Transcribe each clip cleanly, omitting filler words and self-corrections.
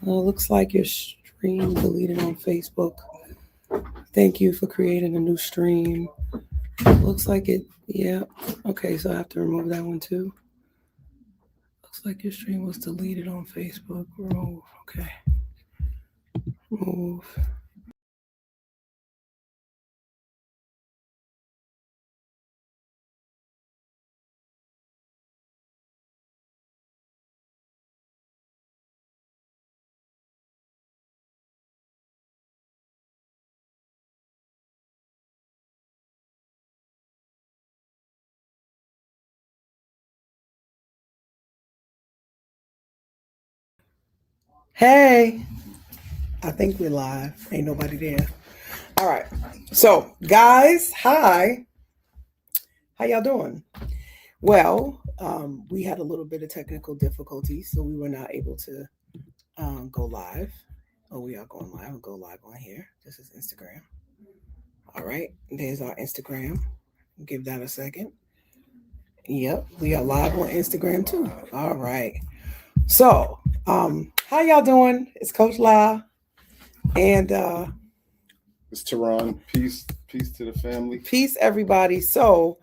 Well, looks like your stream deleted on Facebook. Thank you for creating a new stream. Looks like it, yeah. Okay, so I have to remove that one too. Looks like your stream was deleted on Facebook. Remove. Okay. Remove. Hey, I think we're live. Ain't nobody there. All right. So, guys, hi. How y'all doing? Well, we had a little bit of technical difficulties, so we were not able to go live. Oh, we are going live. We'll go live on here. This is Instagram. All right. There's our Instagram. Give that a second. Yep. We are live on Instagram too. All right. So, how y'all doing? It's Coach La. And it's Tarahn. Peace to the family. Peace, everybody. So,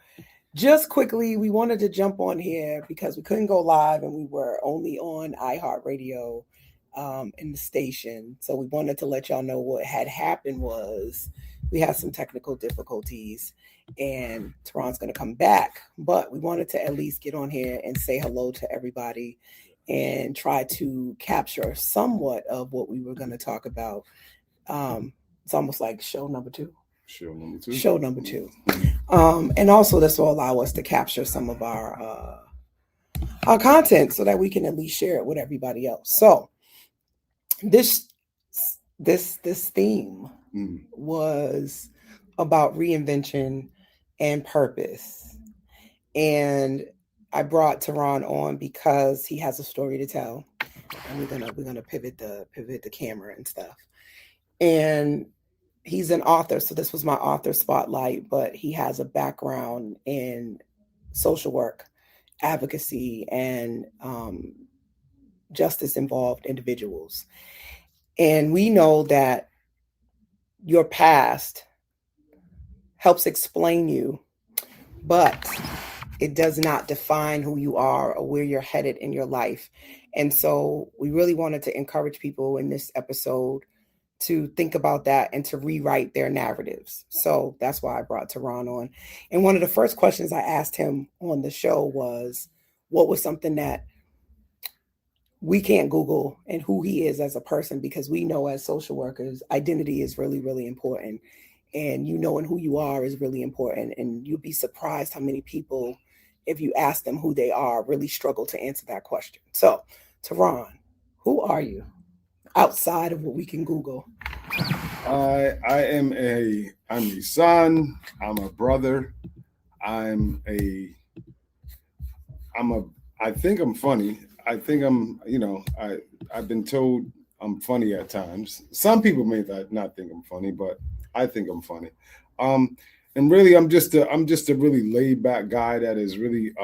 just quickly, we wanted to jump on here because we couldn't go live and we were only on iHeartRadio in the station. So we wanted to let y'all know what had happened was we had some technical difficulties and Tehran's going to come back. But we wanted to at least get on here and say hello to everybody and try to capture somewhat of what we were going to talk about. It's almost like show number two. Show number two. And also this will allow us to capture some of our content so that we can at least share it with everybody else. So this theme was about reinvention and purpose. And I brought Tarahn on because he has a story to tell. And we're gonna pivot the camera and stuff. And he's an author, so this was my author spotlight, but he has a background in social work, advocacy, and justice involved individuals. And we know that your past helps explain you, but it does not define who you are or where you're headed in your life. And so we really wanted to encourage people in this episode to think about that and to rewrite their narratives. So that's why I brought Tarahn on. And one of the first questions I asked him on the show was, what was something that we can't Google and who he is as a person? Because we know as social workers, identity is really, really important. And you knowing who you are is really important. And you'll be surprised how many people, if you ask them who they are, really struggle to answer that question. So, Tarahn, who are you? Outside of what we can Google. I'm a son, I'm a brother, I think I'm funny. I think I've been told I'm funny at times. Some people may not think I'm funny, but I think I'm funny. And really I'm just a really laid back guy that is really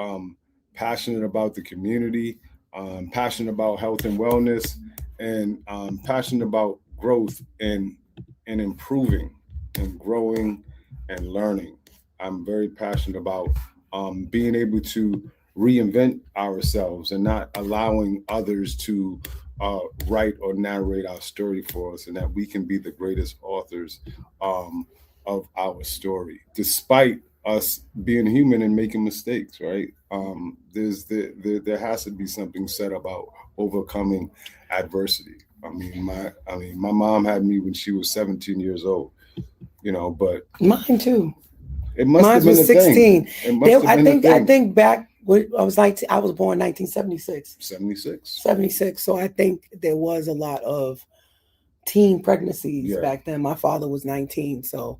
passionate about the community, passionate about health and wellness, and passionate about growth and improving and growing and learning. I'm very passionate about being able to reinvent ourselves and not allowing others to write or narrate our story for us, and that we can be the greatest authors of our story, despite us being human and making mistakes, right? There has to be something said about overcoming adversity. My mom had me when she was 17 years old, but mine too. It must Mine have been was 16. I think back. I was born 1976. 76. So I think there was a lot of teen pregnancies back then. My father was 19, so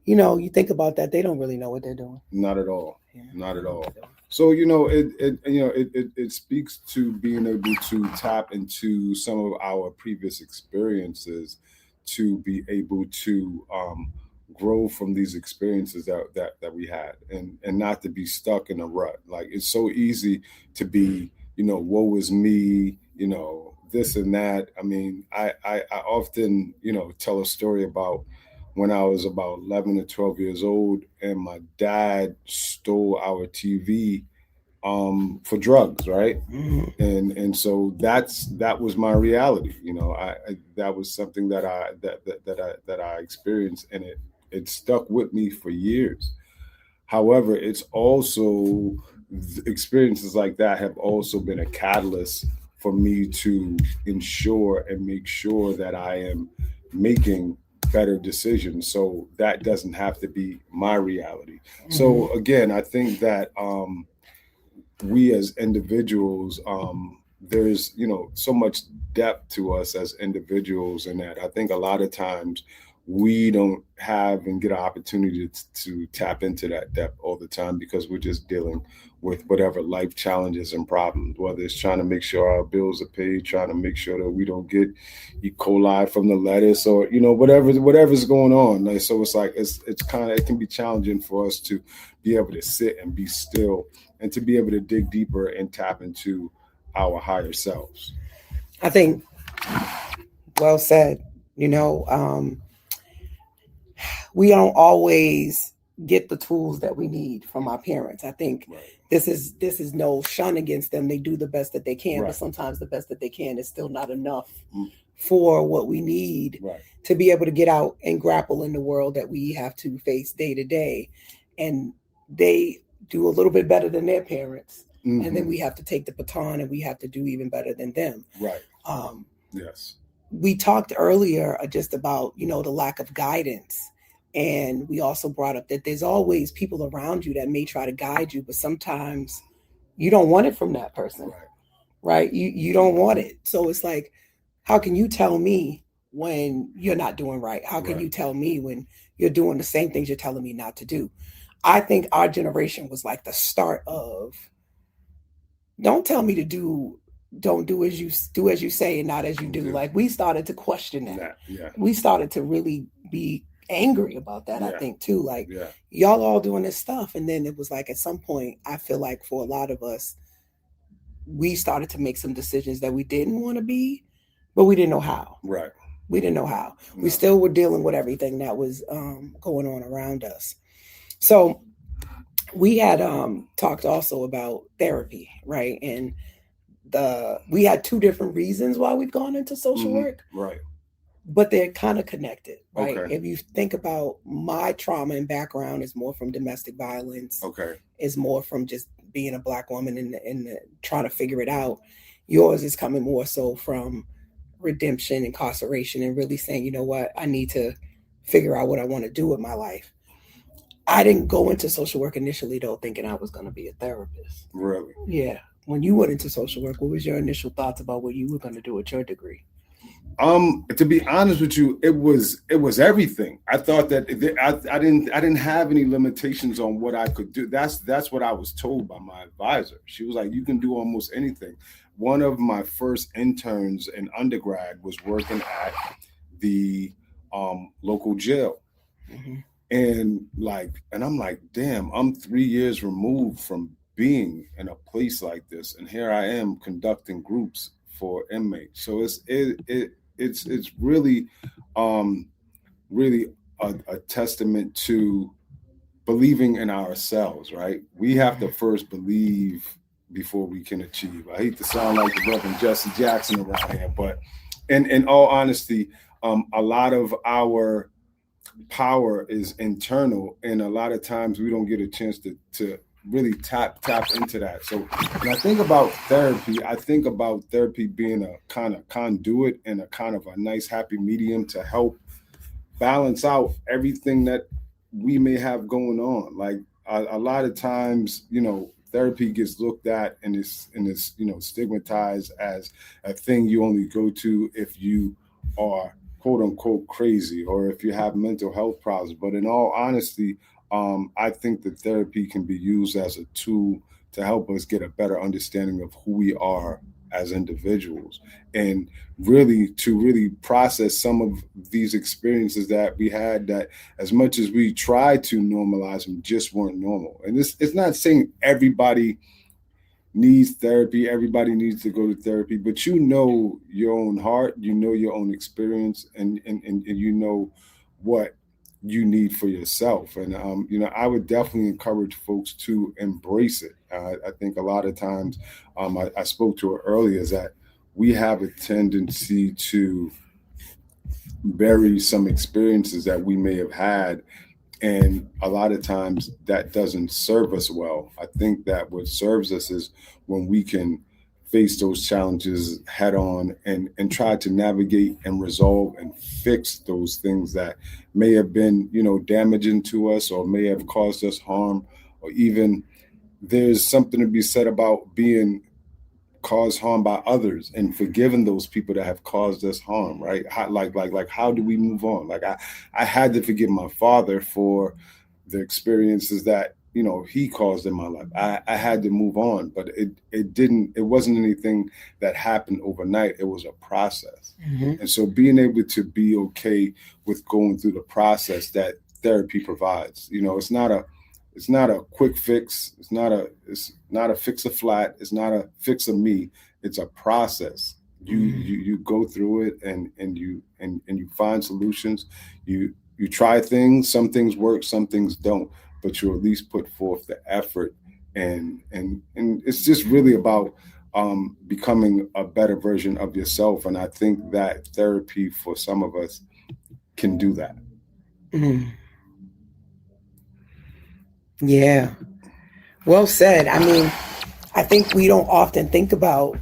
you think about that. They don't really know what they're doing. Not at all. Yeah. Not at all. So it speaks to being able to tap into some of our previous experiences to be able to grow from these experiences that we had, and not to be stuck in a rut. Like, it's so easy to be, woe is me, this and that. I mean, I often, tell a story about when I was about 11 or 12 years old, and my dad stole our TV for drugs, right? Mhm. And so that was my reality. I that was something that I experienced, and it stuck with me for years. However, it's also experiences like that have also been a catalyst for me to ensure and make sure that I am making better decisions. So that doesn't have to be my reality. Mhm. So again, I think that we as individuals, there's so much depth to us as individuals, and that I think a lot of times we don't have and get an opportunity to tap into that depth all the time, because we're just dealing with whatever life challenges and problems, whether it's trying to make sure our bills are paid, trying to make sure that we don't get E. coli from the lettuce, or whatever's going on. Like, so it's like it's kind of, it can be challenging for us to be able to sit and be still, and to be able to dig deeper and tap into our higher selves. I think well said. You know, we don't always get the tools that we need from our parents. I think Right. this is no shun against them. They do the best that they can, Right. but sometimes the best that they can is still not enough Mm. for what we need Right. to be able to get out and grapple in the world that we have to face day to day. And they do a little bit better than their parents. Mm-hmm. And then we have to take the baton and we have to do even better than them. Right. Um, Yes. we talked earlier just about, the lack of guidance. And we also brought up that there's always people around you that may try to guide you, but sometimes you don't want it from that person, right? You don't want it. So it's like, how can you tell me when you're not doing right? How can Right. you tell me when you're doing the same things you're telling me not to do? I think our generation was like the start of, don't tell me to do, don't do as you say and not as you do. Like, we started to question that. Yeah. We started to really be angry about that. I Yeah. think too, like, Yeah. y'all all doing this stuff. And then it was like, at some point, I feel like for a lot of us, we started to make some decisions that we didn't want to be, but we didn't know how. Right. We didn't know how. No. We still were dealing with everything that was going on around us. So we had talked also about therapy, right? And we had two different reasons why we've gone into social work, Right. but they're kind of connected, right? Okay. If you think about, my trauma and background is more from domestic violence. Okay. Is more from just being a Black woman and trying to figure it out. Yours is coming more so from redemption, incarceration, and really saying, you know what, I need to figure out what I want to do with my life. I didn't go into social work initially, though, thinking I was going to be a therapist. Really? Yeah. When you went into social work, what was your initial thoughts about what you were going to do with your degree? To be honest with you, it was everything. I thought that I didn't have any limitations on what I could do. That's what I was told by my advisor. She was like, you can do almost anything. One of my first interns in undergrad was working at the local jail. Mm-hmm. And I'm like, damn, I'm 3 years removed from being in a place like this, and here I am conducting groups for inmates. So it's really really a testament to believing in ourselves, right? We have to first believe before we can achieve. I hate to sound like the Reverend Jesse Jackson around here, but in all honesty, a lot of our power is internal, and a lot of times we don't get a chance to really tap into that. So when I think about therapy, I think about therapy being a kind of conduit and a kind of a nice happy medium to help balance out everything that we may have going on. Like a lot of times, therapy gets looked at and is stigmatized as a thing you only go to if you are quote unquote crazy or if you have mental health problems. But in all honesty, I think that therapy can be used as a tool to help us get a better understanding of who we are as individuals, and really process some of these experiences that we had that, as much as we tried to normalize them, just weren't normal. And it's not saying everybody needs therapy. Everybody needs to go to therapy, but you know your own heart, you know your own experience, and you know what you need for yourself. And I would definitely encourage folks to embrace it. I think a lot of times, I spoke to it earlier, is that we have a tendency to bury some experiences that we may have had, and a lot of times that doesn't serve us well. I think that what serves us is when we can face those challenges head on, and try to navigate and resolve and fix those things that may have been, damaging to us, or may have caused us harm, or even there's something to be said about being caused harm by others and forgiving those people that have caused us harm, right? How do we move on? Like I had to forgive my father for the experiences that he caused in my life. I had to move on, but it wasn't anything that happened overnight. It was a process. Mm-hmm. And so being able to be okay with going through the process that therapy provides, it's not a quick fix. It's not a fix a flat. It's not a fix a me. It's a process. You go through it, and you find solutions. You try things. Some things work, some things don't, but you at least put forth the effort, and it's just really about becoming a better version of yourself. And I think that therapy for some of us can do that. Mm. Yeah. Well said. I mean, I think we don't often think about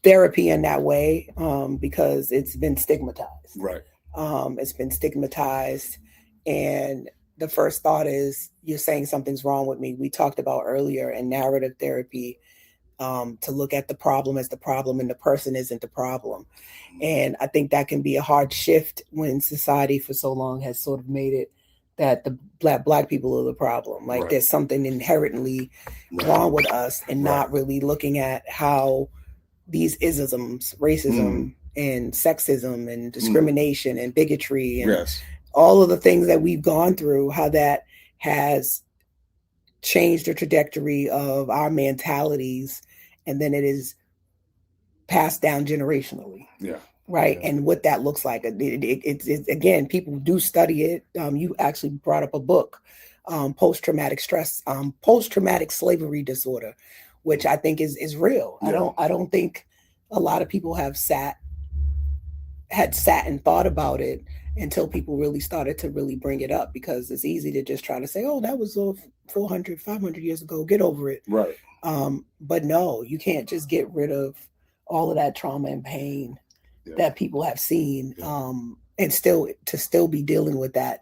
therapy in that way, because it's been stigmatized. Right. It's been stigmatized. And the first thought is, you're saying something's wrong with me. We talked about earlier in narrative therapy, to look at the problem as the problem and the person isn't the problem. And I think that can be a hard shift when society for so long has sort of made it that the black people are the problem. Like, Right. There's something inherently wrong with us, and not really looking at how these isms, racism and sexism and discrimination and bigotry and all of the things that we've gone through, how that has changed the trajectory of our mentalities, and then it is passed down generationally. Yeah. Right. Yeah. And what that looks like. It's again, people do study it. You actually brought up a book, post-traumatic slavery disorder, which I think is real. Yeah. I don't think a lot of people had sat and thought about it until people really started to really bring it up, because it's easy to just try to say, oh, that was 400, 500 years ago. Get over it. Right. But no, you can't just get rid of all of that trauma and pain that people have seen, and still be dealing with that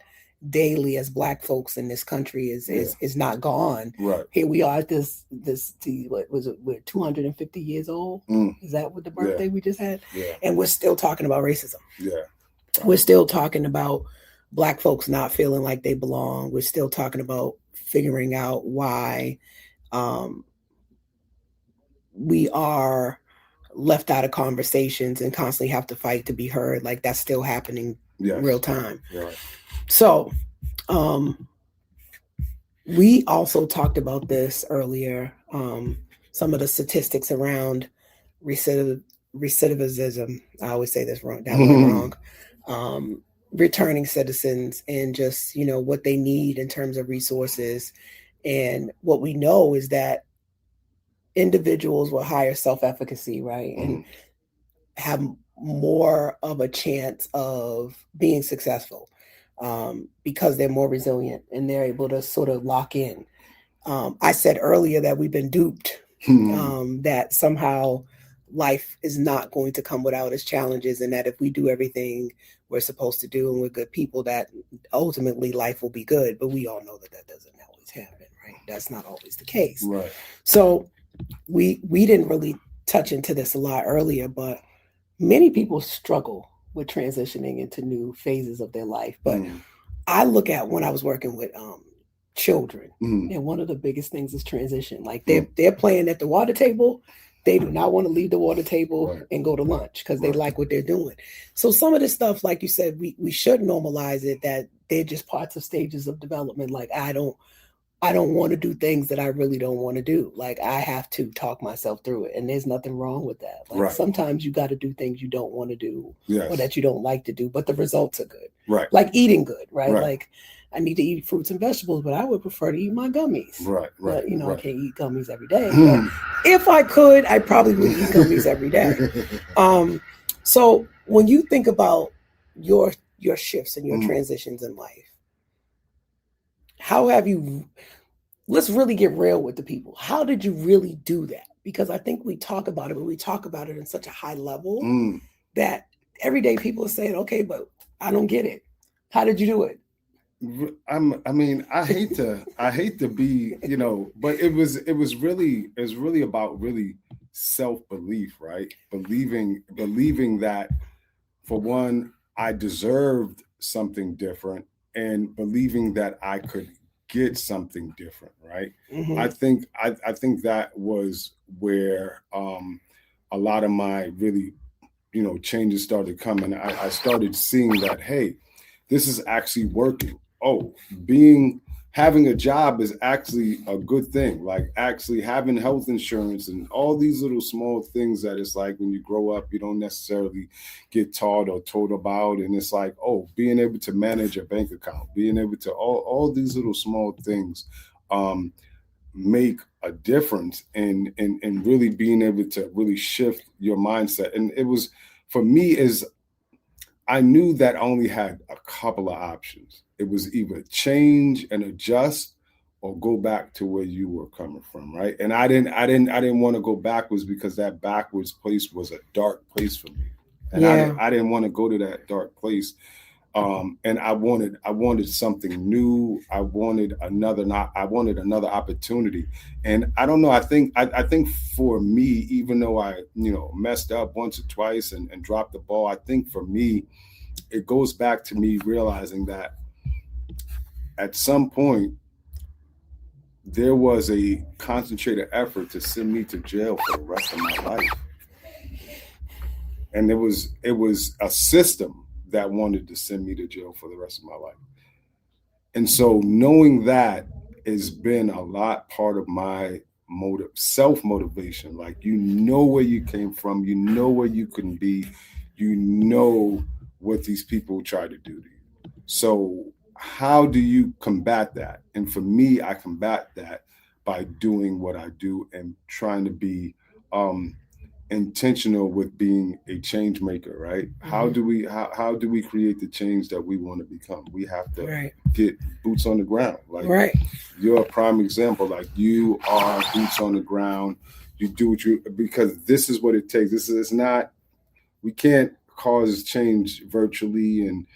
daily as Black folks in this country is not gone. Right. Here we are at this what was it? We're 250 years old. Is that what the birthday we just had? Yeah. And we're still talking about racism. Yeah. We're still talking about Black folks not feeling like they belong. We're still talking about figuring out why we are left out of conversations and constantly have to fight to be heard. Like, that's still happening real time. Right. So we also talked about this earlier, some of the statistics around recidivism. I always say this wrong, that word wrong. Returning citizens, and just, what they need in terms of resources. And what we know is that individuals with higher self-efficacy, right, and have more of a chance of being successful, because they're more resilient and they're able to sort of lock in. I said earlier that we've been duped, that somehow life is not going to come without its challenges, and that if we do everything we're supposed to do and we're good people, that ultimately life will be good. But we all know that doesn't always happen, right? That's not always the case. Right. So we didn't really touch into this a lot earlier, but many people struggle with transitioning into new phases of their life. But I look at when I was working with children, and one of the biggest things is transition. Like, they're playing at the water table. They do not want to leave the water table and go to lunch because they like what they're doing. So some of this stuff, like you said, we should normalize it, that they're just parts of stages of development. Like, I I don't want to do things that I really don't want to do. Like I have to talk myself through it. And there's nothing wrong with that. Like sometimes you got to do things you don't want to do or that you don't like to do, but the results are good. Right. Like eating good, right? Like I need to eat fruits and vegetables, but I would prefer to eat my gummies. Right. But, I can't eat gummies every day. But if I could, I probably would eat gummies every day. So when you think about your shifts and your transitions in life, how have you, let's really get real with the people. How did you really do that? Because I think we talk about it, but we talk about it in such a high level that everyday people are saying, okay, but I don't get it. How did you do it? I hate to be, but it was really about really self-belief, right? Believing that, for one, I deserved something different, and believing that I could get something different, right? I think that was where a lot of my really, changes started coming. I started seeing that, hey, this is actually working. Oh, having a job is actually a good thing. Like actually having health insurance and all these little small things that it's like when you grow up, you don't necessarily get taught or told about. And it's like, oh, being able to manage a bank account, being able to all these little small things make a difference in really being able to really shift your mindset. And it was, for me, I knew that I only had a couple of options. It was either change and adjust or go back to where you were coming from, right? And I didn't want to go backwards, because that backwards place was a dark place for me. And I didn't want to go to that dark place. And I wanted something new. I wanted another opportunity. And I don't know, I think for me, even though I, messed up once or twice and dropped the ball, I think for me, it goes back to me realizing that at some point there was a concentrated effort to send me to jail for the rest of my life. And it was a system that wanted to send me to jail for the rest of my life. And so knowing that has been a lot part of my self-motivation. Like, where you came from, where you couldn't be, what these people try to do to you. So how do you combat that? And for me, I combat that by doing what I do and trying to be intentional with being a change maker, right? How do we create the change that we want to become? We have to get boots on the ground. Like you're a prime example. Like, you are boots on the ground. You do what because this is what it takes. This is not, we can't cause change virtually and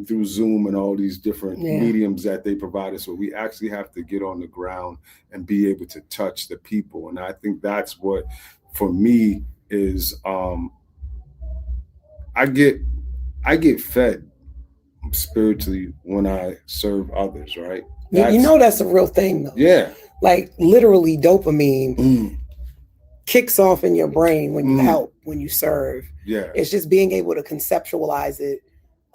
through Zoom and all these different mediums that they provide us. So we actually have to get on the ground and be able to touch the people. And I think that's what, for me, is I get fed spiritually when I serve others, right? That's a real thing, though. Yeah. Like, literally, dopamine kicks off in your brain when you help, when you serve. Yeah. It's just being able to conceptualize it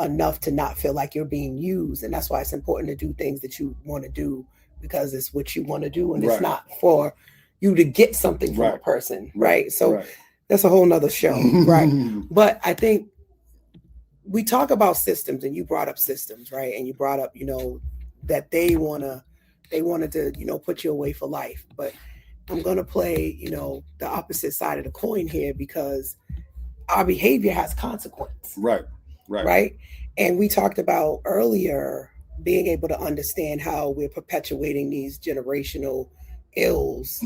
enough to not feel like you're being used. And that's why it's important to do things that you want to do, because it's what you want to do, and it's not for you to get something from a person, right? So that's a whole nother show, right? But I think we talk about systems, and you brought up systems, right? And you brought up, that they wanted to, put you away for life. But I'm going to play, the opposite side of the coin here, because our behavior has consequence. Right. And we talked about earlier being able to understand how we're perpetuating these generational ills,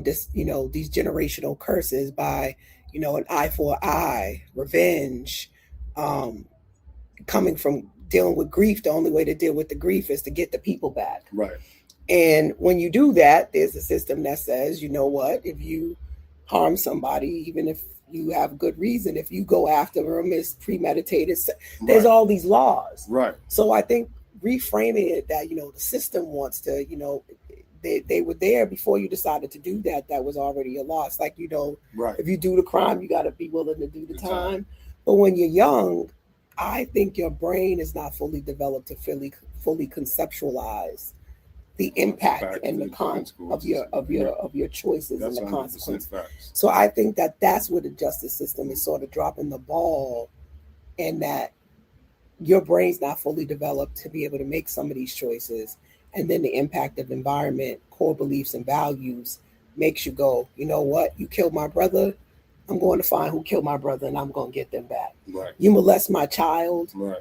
these generational curses by, an eye for an eye, revenge, coming from dealing with grief. The only way to deal with the grief is to get the people back. Right. And when you do that, there's a system that says, if you harm somebody, even if you have good reason, if you go after them, it's premeditated. There's all these laws. Right. So I think reframing it that, the system wants to, they were there before you decided to do that. That was already a loss. Like, if you do the crime, you got to be willing to do the time. But when you're young, I think your brain is not fully developed to fully conceptualize the impact Back and to the the con of your consequences. of your choices That's and the 100% consequences. facts. So I think that that's where the justice system is sort of dropping the ball, and that your brain's not fully developed to be able to make some of these choices, and then the impact of environment, core beliefs and values makes you go, you know what, you killed my brother, I'm going to find who killed my brother and I'm going to get them back. Right. You molest my child, Right.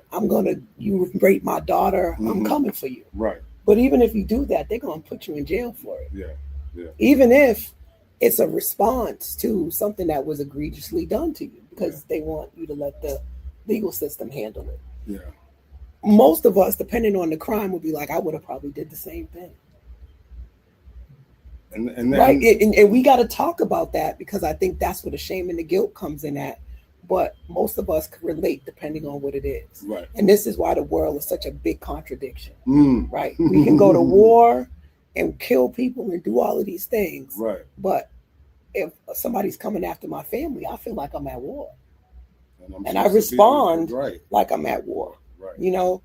you rape my daughter, I'm coming for you. Right. But even if you do that, they're going to put you in jail for it. Yeah. Yeah. Even if it's a response to something that was egregiously done to you, because they want you to let the legal system handle it. Yeah. Most of us, depending on the crime, would be like, I would have probably did the same thing. And right, and we got to talk about that, because I think that's where the shame and the guilt comes in at. But most of us can relate depending on what it is. Right. And this is why the world is such a big contradiction. Mm. Right. We can go to war and kill people and do all of these things. Right. But if somebody's coming after my family, I feel like I'm at war. And I supposed to respond right. like I'm at war. Right. You know,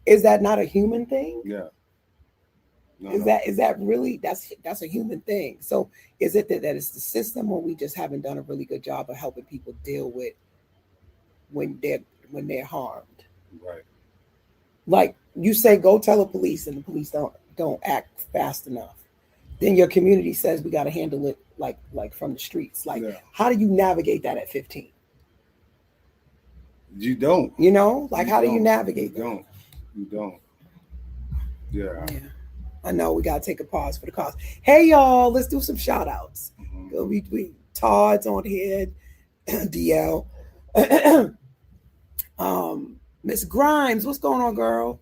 is that not a human thing? Yeah. No, is that really that's a human thing? So is it that it's the system, or we just haven't done a really good job of helping people deal with when they're harmed? Right. Like you say, go tell the police, and the police don't act fast enough. Then your community says we got to handle it like from the streets. Like, how do you navigate that at 15? You don't. You know, like how do you navigate that? You don't. Yeah. I know we got to take a pause for the cause. Hey, y'all, let's do some shout outs. We Todd's on here, DL. Miss Grimes, what's going on, girl?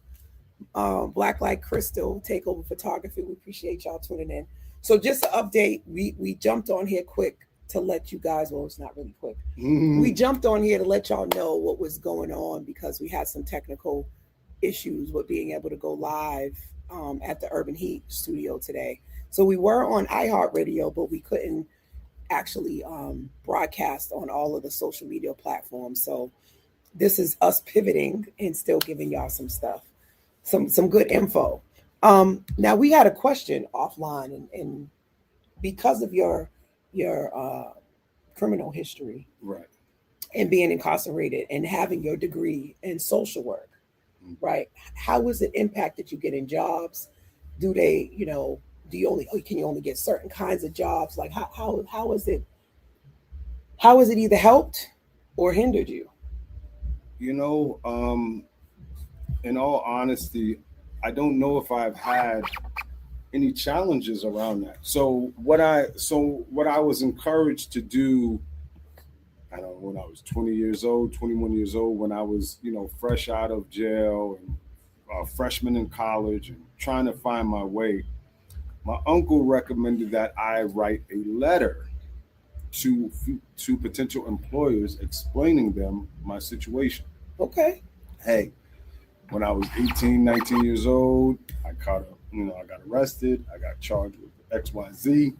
Black Light Crystal, Takeover Photography. We appreciate y'all tuning in. So just to update, we jumped on here quick to let you guys, well, it's not really quick. We jumped on here to let y'all know what was going on, because we had some technical issues with being able to go live at the Urban Heat studio today. So we were on iHeartRadio, but we couldn't actually broadcast on all of the social media platforms. So this is us pivoting and still giving y'all some stuff, some good info. Now we had a question offline, and because of your criminal history, right, and being incarcerated and having your degree in social work, right? How has it impacted you getting jobs? Do they, can you only get certain kinds of jobs? Like how is it either helped or hindered you? In all honesty, I don't know if I've had any challenges around that. So what I was encouraged to do, I don't know, when I was 20 years old, 21 years old, when I was, fresh out of jail and a freshman in college and trying to find my way, my uncle recommended that I write a letter to potential employers explaining them my situation. Okay. Hey, when I was 18, 19 years old, I got arrested. I got charged with XYZ.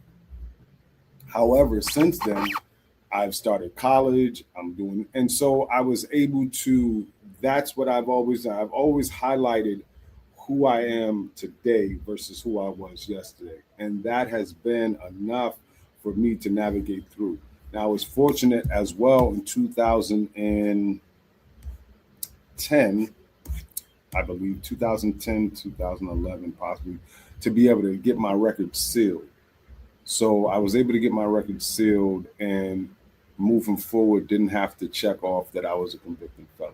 However, since then, I've started college. And so I was able to, that's what I've always done. I've always highlighted who I am today versus who I was yesterday. And that has been enough for me to navigate through. Now, I was fortunate as well in 2010, I believe, 2010, 2011, possibly, to be able to get my record sealed. So I was able to get my record sealed, and moving forward, didn't have to check off that I was a convicted felon.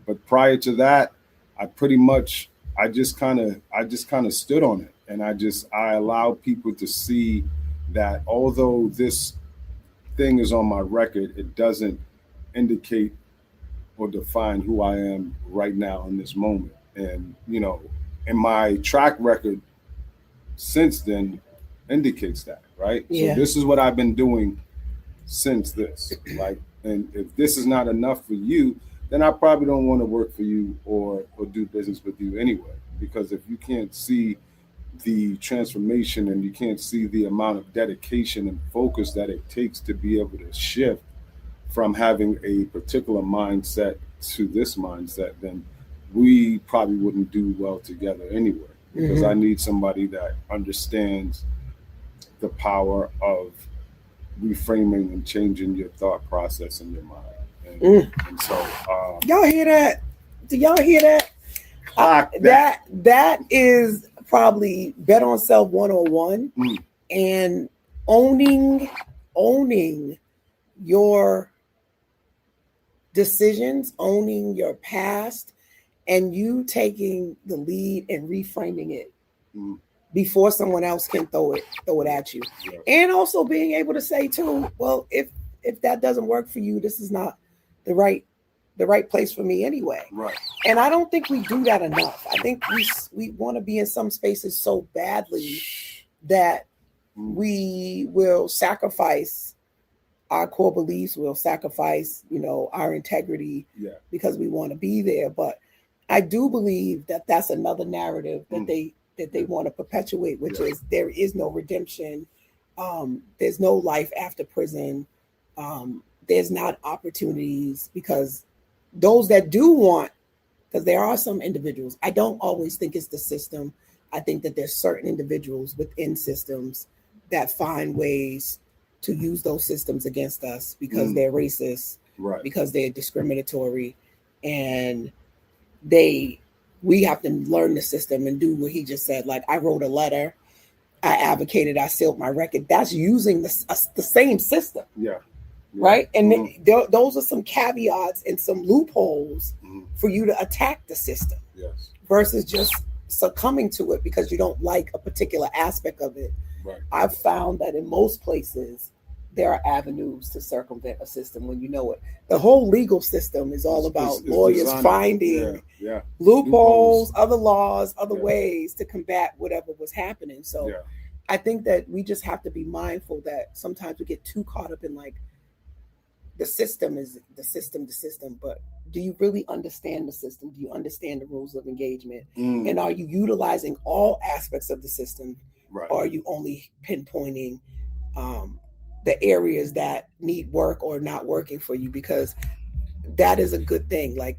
But prior to that, I just kind of stood on it. And I allowed people to see that although this thing is on my record, it doesn't indicate or define who I am right now in this moment. And, and my track record since then indicates that, right? Yeah. So this is what I've been doing since this. Like, and if this is not enough for you, then I probably don't want to work for you or do business with you anyway. Because if you can't see the transformation and you can't see the amount of dedication and focus that it takes to be able to shift from having a particular mindset to this mindset, then we probably wouldn't do well together anyway. because I need somebody that understands the power of reframing and changing your thought process in your mind. And so, y'all hear that? Do y'all hear that? that. That is probably Bet on Self 101 and owning your decisions, owning your past, and you taking the lead and reframing it before someone else can throw it at you. Yeah. And also being able to say too, well, if that doesn't work for you, this is not the right place for me anyway. Right. And I don't think we do that enough. I think we want to be in some spaces so badly that we will sacrifice our core beliefs, we'll sacrifice, our integrity because we want to be there. But I do believe that that's another narrative that they want to perpetuate, which is there is no redemption. There's no life after prison. There's not opportunities, because those that do want, because there are some individuals, I don't always think it's the system. I think that there's certain individuals within systems that find ways to use those systems against us because they're racist, because they're discriminatory, and we have to learn the system and do what he just said. Like, I wrote a letter, I advocated, I sealed my record. That's using the same system. Yeah. Right. And those are some caveats and some loopholes for you to attack the system versus just succumbing to it because you don't like a particular aspect of it. Right. I've found that in most places, there are avenues to circumvent a system when you know it. The whole legal system is all about lawyers finding loopholes, other laws, other ways to combat whatever was happening. So I think that we just have to be mindful that sometimes we get too caught up in like, the system is the system, but do you really understand the system? Do you understand the rules of engagement? And are you utilizing all aspects of the system? Right. Or are you only pinpointing the areas that need work or not working for you? Because that is a good thing. Like,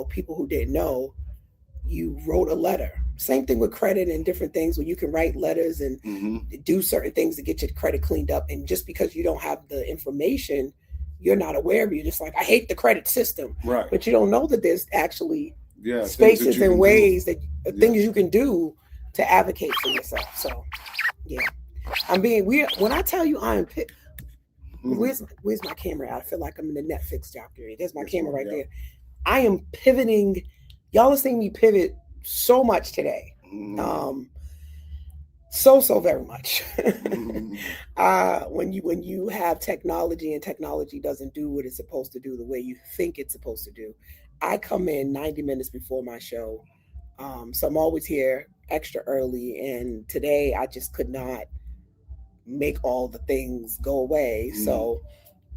people who didn't know, you wrote a letter. Same thing with credit and different things where you can write letters and do certain things to get your credit cleaned up. And just because you don't have the information, you're not aware of it. You're just like, I hate the credit system. Right. But you don't know that there's actually spaces and ways that things you can do to advocate for yourself. So, I'm being weird. When I tell you I'm where's my camera at? I feel like I'm in the Netflix documentary. There's my camera right there. I am pivoting. Y'all are seeing me pivot so much today. So very much. When you have technology and technology doesn't do what it's supposed to do the way you think it's supposed to do, I come in 90 minutes before my show. So I'm always here extra early, and today I just could not make all the things go away. So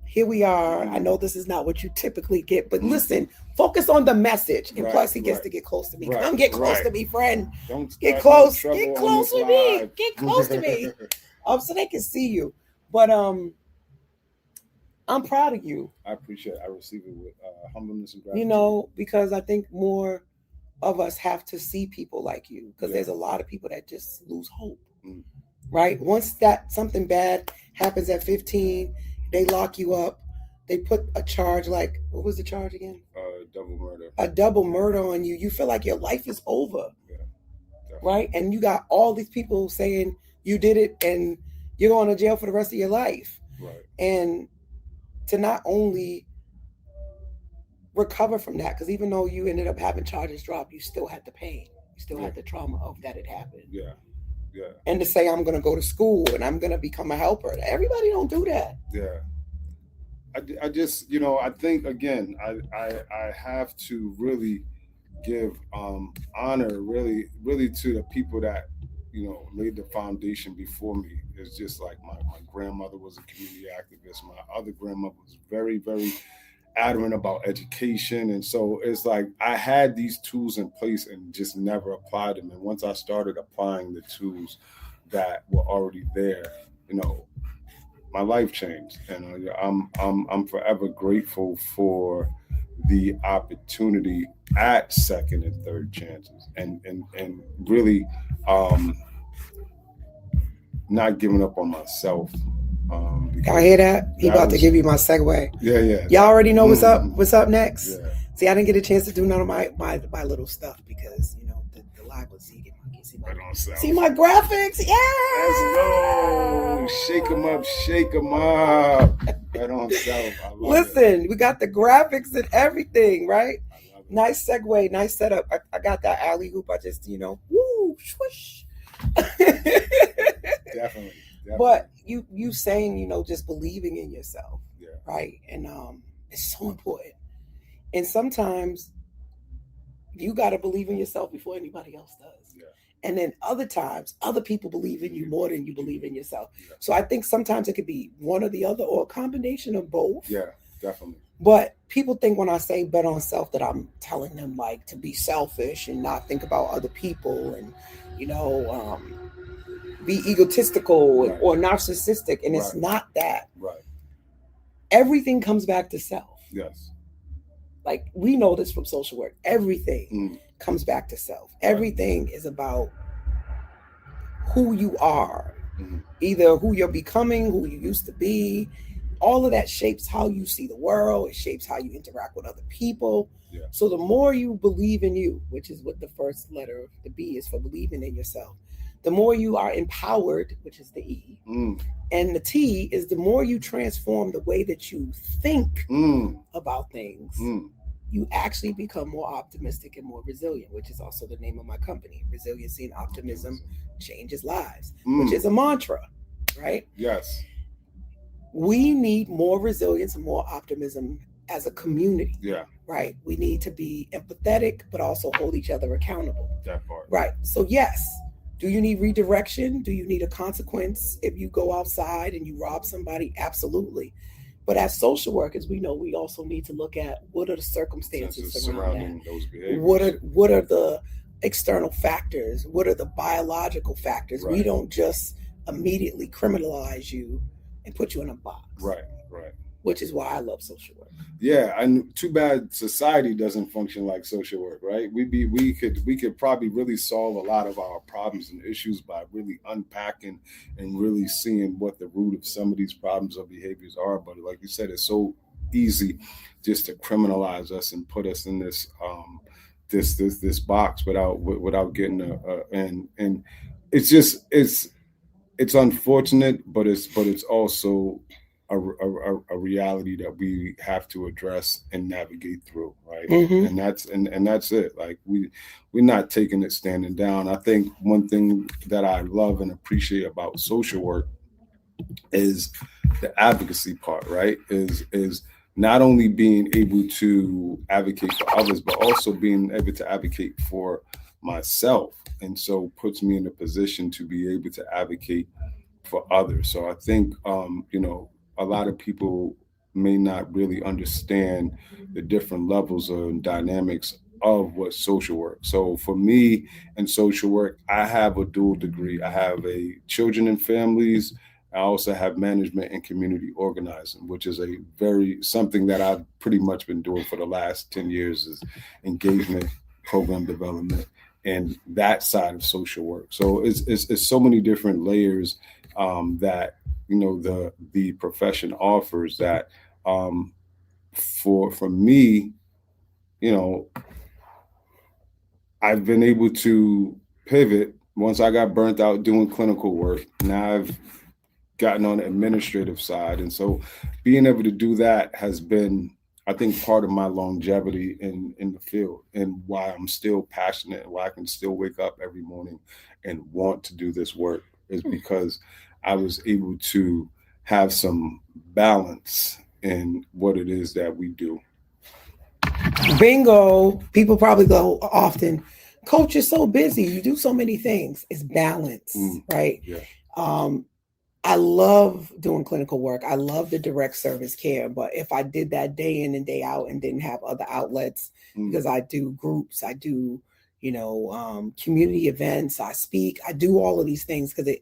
here we are. I know this is not what you typically get, but listen, focus on the message. And plus he gets to get close to me. Come get close to me, friend. Get close with me. Get close to me. So they can see you. But I'm proud of you. I appreciate it. I receive it with humbleness and gratitude. Because I think more of us have to see people like you, because there's a lot of people that just lose hope. Right? Once that something bad happens at 15, they lock you up. They put a charge, like, what was the charge again? Double murder. A double murder on you. You feel like your life is over. Yeah, right? And you got all these people saying you did it and you're going to jail for the rest of your life. Right. And to not only recover from that, because even though you ended up having charges dropped, you still had the pain. You still had the trauma of that it happened. Yeah. Yeah. And to say, I'm going to go to school and I'm going to become a helper. Everybody don't do that. Yeah. I just, I think, again, I have to really give honor really to the people that, laid the foundation before me. It's just like my grandmother was a community activist. My other grandmother was very, very adamant about education. And so it's like I had these tools in place and just never applied them. And once I started applying the tools that were already there, my life changed. And I'm forever grateful for the opportunity at second and third chances, and really not giving up on myself. Y'all hear that? He about to give you my segue. Yeah. Y'all already know what's up. What's up next? Yeah. See, I didn't get a chance to do none of my little stuff because the live was see my graphics. Yeah. Let's go. Shake them up. Shake them up. Right on self. Listen, we got the graphics and everything, right? Nice segue, nice setup. I got that alley hoop. I just, woo, swoosh. Definitely. But you saying, just believing in yourself, yeah, right? And it's so important. And sometimes you got to believe in yourself before anybody else does. Yeah. And then other times, other people believe in you more than you believe in yourself. Yeah. So I think sometimes it could be one or the other or a combination of both. Yeah, definitely. But people think when I say bet on self that I'm telling them like to be selfish and not think about other people and, be egotistical right. or narcissistic. And right. It's not that. Right. Everything comes back to self. Yes. Like we know this from social work. Everything comes back to self. Right. Everything is about who you are, either who you're becoming, who you used to be. All of that shapes how you see the world. It shapes how you interact with other people. Yeah. So the more you believe in you, which is what the first letter, the B, is for believing in yourself, the more you are empowered, which is the E. And the T is the more you transform the way that you think about things, you actually become more optimistic and more resilient, which is also the name of my company. Resiliency and optimism changes lives, which is a mantra, right? Yes. We need more resilience and more optimism as a community. Yeah. Right. We need to be empathetic, but also hold each other accountable. That part. Right. So yes. Do you need redirection? Do you need a consequence if you go outside and you rob somebody? Absolutely. But as social workers, we know we also need to look at what are the circumstances surrounding those behaviors. What are the external factors? What are the biological factors? Right. We don't just immediately criminalize you and put you in a box. Right. Which is why I love social work. Yeah, and too bad society doesn't function like social work, right? We could probably really solve a lot of our problems and issues by really unpacking and really seeing what the root of some of these problems or behaviors are. But like you said, it's so easy just to criminalize us and put us in this this box without getting and it's just it's unfortunate, but it's also a reality that we have to address and navigate through, right? And that's it. Like we're not taking it standing down. I think one thing that I love and appreciate about social work is the advocacy part, right? Is not only being able to advocate for others, but also being able to advocate for myself, and so puts me in a position to be able to advocate for others. So I think a lot of people may not really understand the different levels of dynamics of what social work. So for me in social work, I have a dual degree. I have a children and families. I also have management and community organizing, which is something that I've pretty much been doing for the last 10 years is engagement, program development, and that side of social work. So it's so many different layers that the profession offers that for me, I've been able to pivot once I got burnt out doing clinical work. Now I've gotten on the administrative side. And so being able to do that has been, I think, part of my longevity in the field and why I'm still passionate and why I can still wake up every morning and want to do this work is because I was able to have some balance in what it is that we do. Bingo. People probably go often, Coach, you're so busy. You do so many things. It's balance, right? Yeah. I love doing clinical work. I love the direct service care. But if I did that day in and day out and didn't have other outlets, because I do groups, I do community events, I speak, I do all of these things because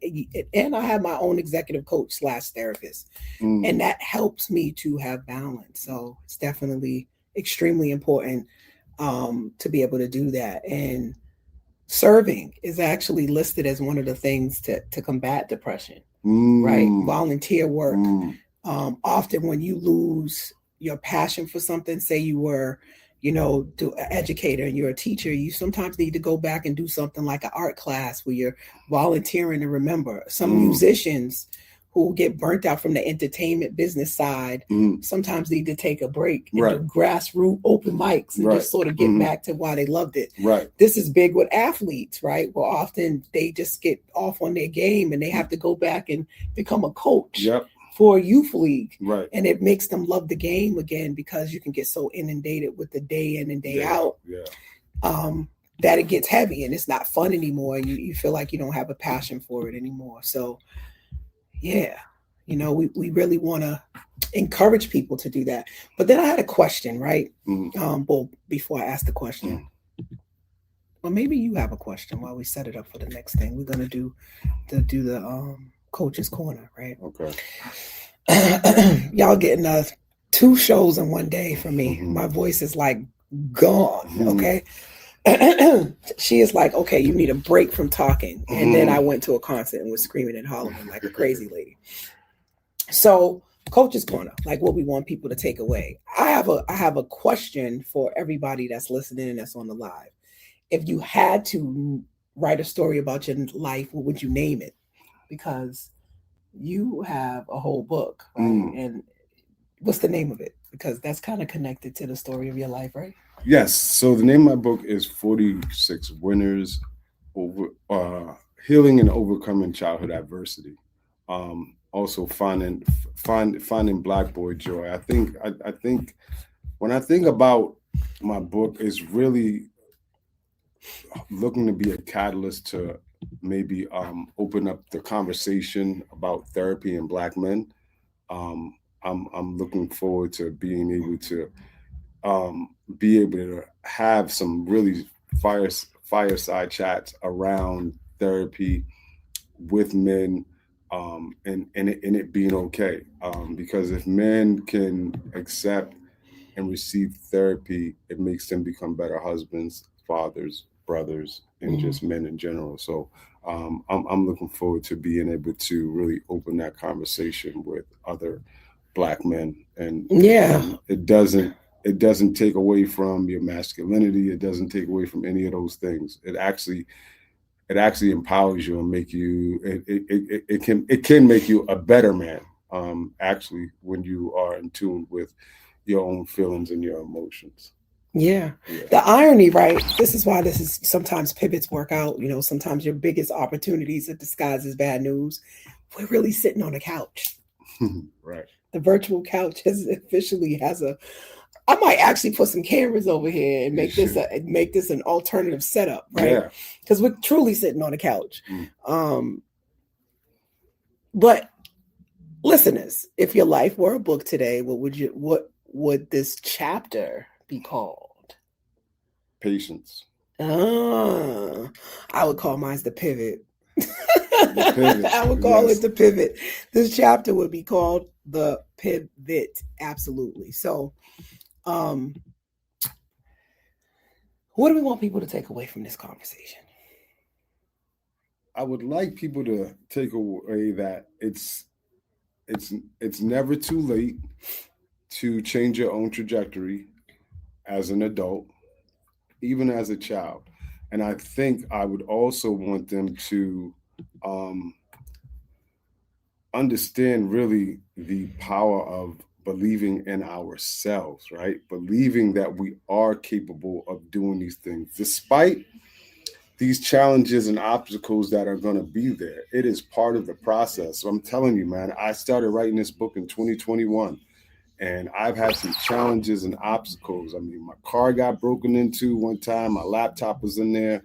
and I have my own executive coach / therapist, and that helps me to have balance. So it's extremely important to be able to do that. And serving is actually listed as one of the things to combat depression, right? Volunteer work. Often when you lose your passion for something, say you were, an educator and you're a teacher, you sometimes need to go back and do something like an art class where you're volunteering to remember. Some musicians who get burnt out from the entertainment business side sometimes need to take a break and do grassroots open mics and just sort of get back to why they loved it. Right. This is big with athletes, right? Well, often they just get off on their game and they have to go back and become a coach for a youth league. Right. And it makes them love the game again because you can get so inundated with the day in and day out. That it gets heavy and it's not fun anymore. You feel like you don't have a passion for it anymore. So yeah, we really want to encourage people to do that. But then I had a question, right? Well, before I ask the question, well, maybe you have a question while we set it up for the next thing. We're gonna do the Coach's Corner, right? Okay. Y'all getting 2 shows in one day from me. My voice is like gone. Okay. She is like, okay, you need a break from talking. And then I went to a concert and was screaming and hollering like a crazy lady. So Coach's Corner, like what we want people to take away. I have a question for everybody that's listening and that's on the live. If you had to write a story about your life, what would you name it? Because you have a whole book, right? And what's the name of it? Because that's kind of connected to the story of your life, right? Yes. So the name of my book is 46 Winners over Healing and Overcoming Childhood Adversity. Also finding Black boy joy. I think when I think about my book, it's really looking to be a catalyst to maybe open up the conversation about therapy and Black men. I'm looking forward to being able to have some really fireside chats around therapy with men, and it being okay. Because if men can accept and receive therapy, it makes them become better husbands, fathers, brothers, and just men in general. So I'm looking forward to being able to really open that conversation with other Black men, and it doesn't take away from your masculinity. It doesn't take away from any of those things. It actually empowers you and make you. It can make you a better man. Actually, when you are in tune with your own feelings and your emotions. Yeah. The irony, right? This is why this is sometimes pivots work out. Sometimes your biggest opportunities are disguised as bad news. We're really sitting on a couch. Right. The virtual couch has a. I might actually put some cameras over here and make this an alternative setup, right? Yeah. Because we're truly sitting on a couch. But listeners, if your life were a book today, what would this chapter be called? Patience. I would call mine the pivot. I would call it the pivot. This chapter would be called the pivot. Absolutely. So, what do we want people to take away from this conversation? I would like people to take away that it's never too late to change your own trajectory as an adult, even as a child. And I think I would also want them to understand really the power of believing in ourselves, right? Believing that we are capable of doing these things, despite these challenges and obstacles that are going to be there. It is part of the process. So I'm telling you, man, I started writing this book in 2021. And I've had some challenges and obstacles. I mean, my car got broken into one time. My laptop was in there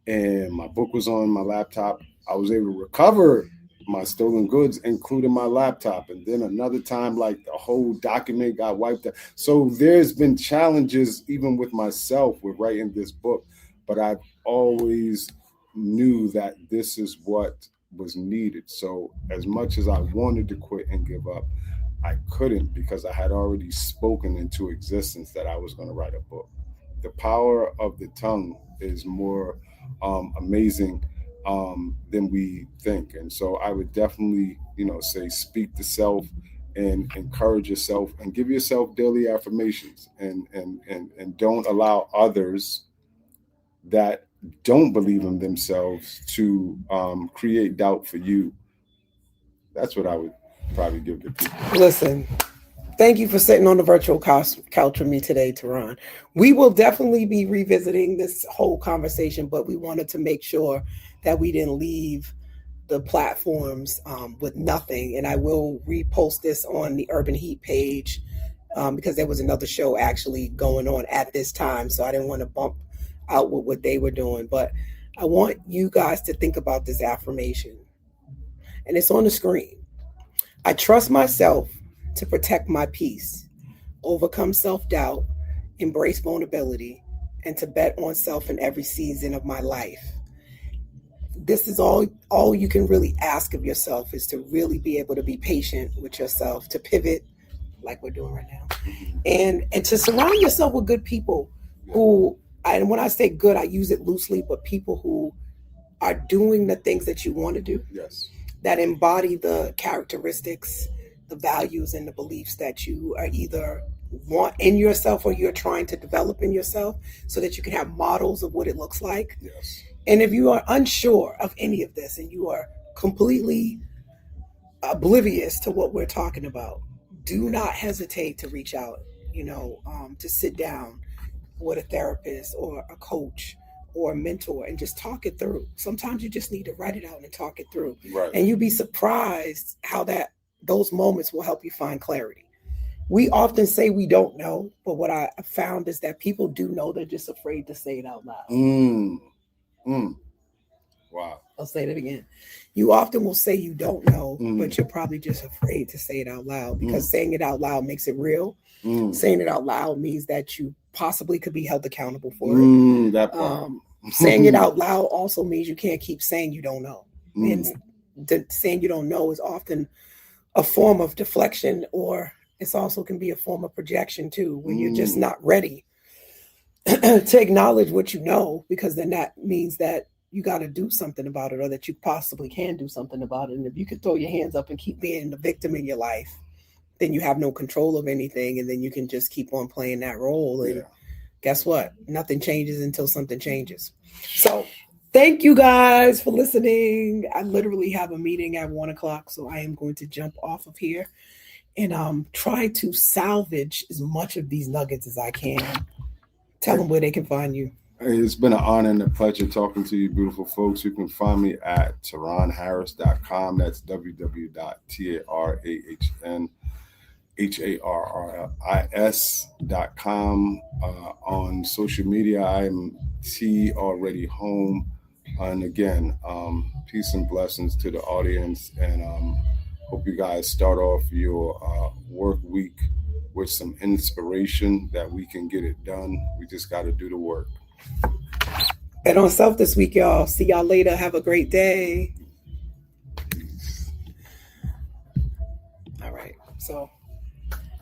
and my book was on my laptop. I was able to recover my stolen goods, including my laptop. And then another time, like the whole document got wiped out. So there's been challenges even with myself with writing this book. But I've always knew that this is what was needed. So as much as I wanted to quit and give up, I couldn't because I had already spoken into existence that I was going to write a book. The power of the tongue is more amazing than we think. And so I would definitely, say speak to self and encourage yourself and give yourself daily affirmations and don't allow others that don't believe in themselves to create doubt for you. That's what I would probably give the people. Listen, thank you for sitting on the virtual couch with me today, Tarahn. We will definitely be revisiting this whole conversation, but we wanted to make sure that we didn't leave the platforms with nothing. And I will repost this on the Urban Heat page because there was another show actually going on at this time. So I didn't want to bump out with what they were doing. But I want you guys to think about this affirmation. And it's on the screen. I trust myself to protect my peace, overcome self-doubt, embrace vulnerability, and to bet on self in every season of my life. This is all you can really ask of yourself, is to really be able to be patient with yourself, to pivot like we're doing right now, and to surround yourself with good people who, and when I say good, I use it loosely, but people who are doing the things that you want to do. Yes. That embody the characteristics, the values, and the beliefs that you are either want in yourself or you're trying to develop in yourself, so that you can have models of what it looks like. Yes. And if you are unsure of any of this and you are completely oblivious to what we're talking about, do not hesitate to reach out, to sit down with a therapist or a coach or a mentor and just talk it through. Sometimes you just need to write it out and talk it through. Right. And you'll be surprised how those moments will help you find clarity. We often say we don't know, but what I found is that people do know. They're just afraid to say it out loud. Wow. I'll say that again. You often will say you don't know, but you're probably just afraid to say it out loud, because saying it out loud makes it real. Saying it out loud means that you possibly could be held accountable for it. That part. Saying it out loud also means you can't keep saying you don't know. And saying you don't know is often a form of deflection, or it also can be a form of projection too, when you're just not ready to acknowledge what you know, because then that means that you got to do something about it, or that you possibly can do something about it. And if you can throw your hands up and keep being the victim in your life, then you have no control of anything. And then you can just keep on playing that role. And guess what? Nothing changes until something changes. So thank you guys for listening. I literally have a meeting at 1:00, so I am going to jump off of here and try to salvage as much of these nuggets as I can. Tell them where they can find you. It's been an honor and a pleasure talking to you, beautiful folks. You can find me at TarahnnHarris.com. That's www.TarahnnHarris.com. On social media, I'm T Already Home. And again, peace and blessings to the audience. And hope you guys start off your work week with some inspiration that we can get it done. We just got to do the work. Bet on self this week, y'all. See y'all later. Have a great day. All right. So